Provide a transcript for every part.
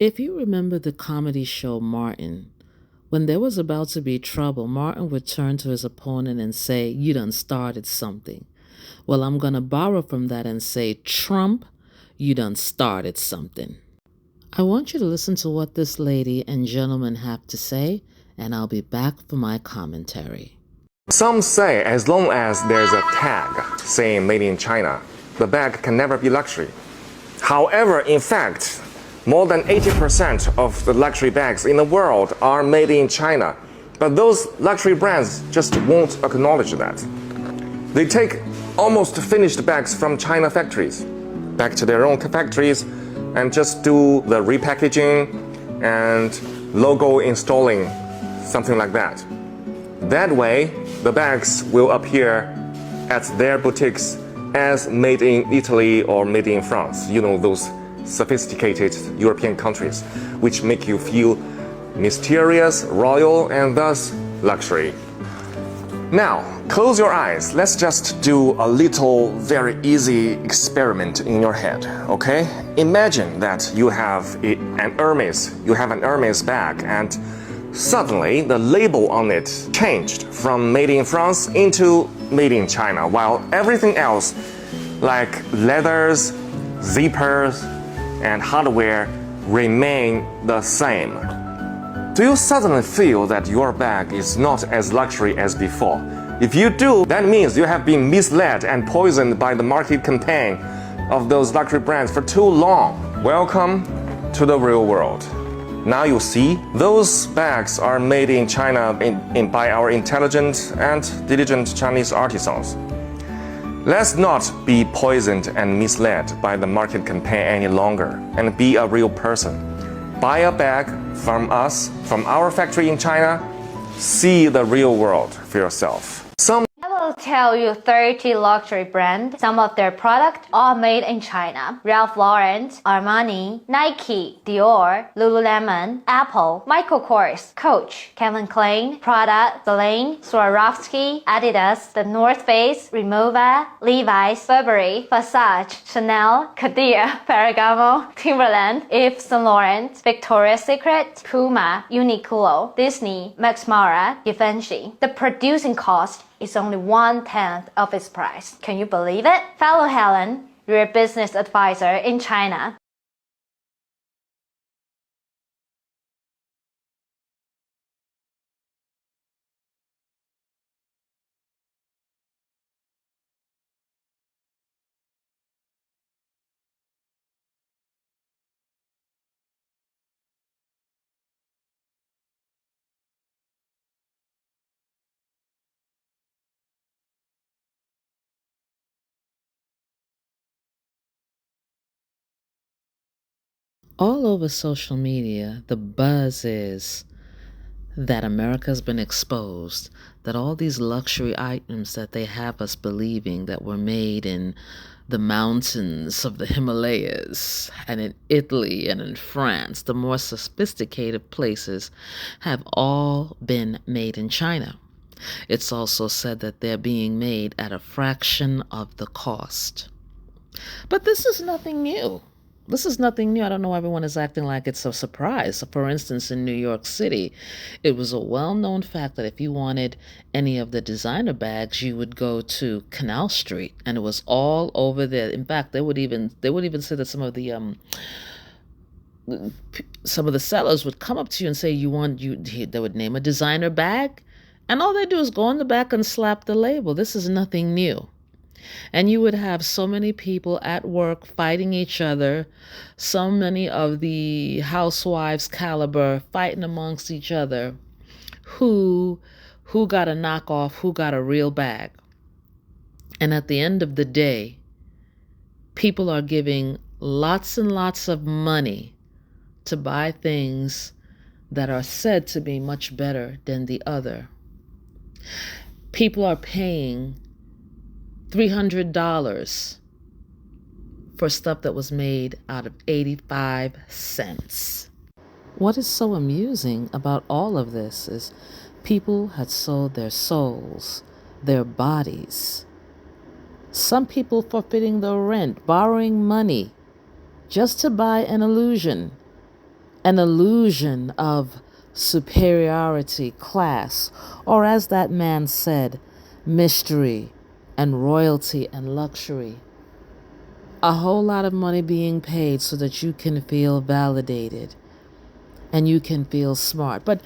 If you remember the comedy show Martin, when there was about to be trouble, Martin would turn to his opponent and say, "You done started something." Well, I'm going to borrow from that and say, "Trump, you done started something." I want you to listen to what this lady and gentleman have to say, and I'll be back for my commentary. Some say as long as there's a tag saying made in China, the bag can never be luxury. However, in fact, more than 80% of the luxury bags in the world are made in China. But those luxury brands just won't acknowledge that. They take almost finished bags from China factories back to their own factories and just do the repackaging and logo installing, something like that. That way, the bags will appear at their boutiques as made in Italy or made in France. You know, those sophisticated European countries, which make you feel mysterious, royal, and thus luxury. Now, close your eyes. Let's just do a little, very easy experiment in your head, okay? Imagine that you have an Hermes bag, and suddenly the label on it changed from made in France into made in China, while everything else, like leathers, zippers, and hardware, remain the same. Do you suddenly feel that your bag is not as luxury as before? If you do, that means you have been misled and poisoned by the market campaign of those luxury brands for too long. Welcome to the real world. Now you see, those bags are made in China by our intelligent and diligent Chinese artisans. Let's not be poisoned and misled by the market campaign any longer and be a real person. Buy a bag from us, from our factory in China. See the real world for yourself. I will tell you 30 luxury brands. Some of their products are made in China. Ralph Lauren, Armani, Nike, Dior, Lululemon, Apple, Michael Kors, Coach, Calvin Klein, Prada, Celine, Swarovski, Adidas, The North Face, Rimowa, Levi's, Burberry, Versace, Chanel, Cartier, Ferragamo, Timberland, Yves Saint Laurent, Victoria's Secret, Puma, Uniqlo, Disney, Max Mara, Givenchy. The producing cost is only 1/10 of its price. Can you believe it? Follow Helen, your business advisor in China. All over social media, the buzz is that America's been exposed, that all these luxury items that they have us believing that were made in the mountains of the Himalayas and in Italy and in France, the more sophisticated places, have all been made in China. It's also said that they're being made at a fraction of the cost. But this is nothing new. This is nothing new. I don't know why everyone is acting like it's a surprise. So for instance, in New York City, it was a well-known fact that if you wanted any of the designer bags, you would go to Canal Street, and it was all over there. In fact, they would even say that some of the sellers would come up to you and say, they would name a designer bag, and all they do is go in the back and slap the label. This is nothing new. And you would have so many people at work fighting each other, so many of the housewives caliber fighting amongst each other, who got a knockoff, who got a real bag. And at the end of the day, people are giving lots and lots of money to buy things that are said to be much better than the other. People are paying $300 for stuff that was made out of 85 cents. What is so amusing about all of this is people had sold their souls, their bodies. Some people forfeiting their rent, borrowing money just to buy an illusion an illusion of superiority, class, or as that man said, mystery and royalty and luxury. A whole lot of money being paid so that you can feel validated and you can feel smart. But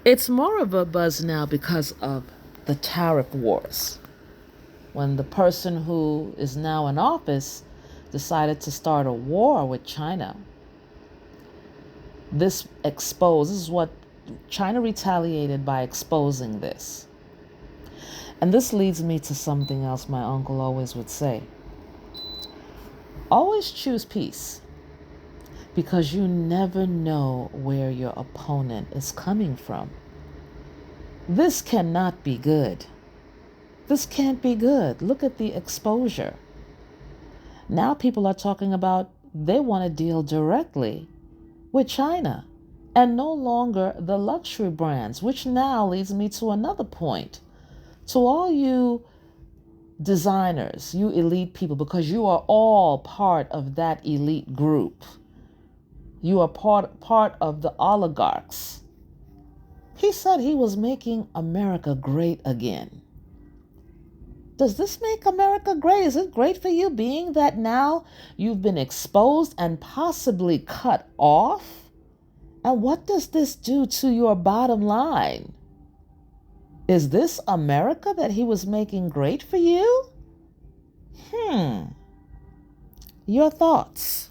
it's more of a buzz now because of the tariff wars. When the person who is now in office decided to start a war with China, this is what China retaliated by exposing this. And this leads me to something else my uncle always would say. Always choose peace, because you never know where your opponent is coming from. This cannot be good. This can't be good. Look at the exposure. Now people are talking about they want to deal directly with China and no longer the luxury brands, which now leads me to another point. To all you designers, you elite people, because you are all part of that elite group. You are part of the oligarchs. He said he was making America great again. Does this make America great? Is it great for you, being that now you've been exposed and possibly cut off? And what does this do to your bottom line? Is this America that he was making great for you? Your thoughts?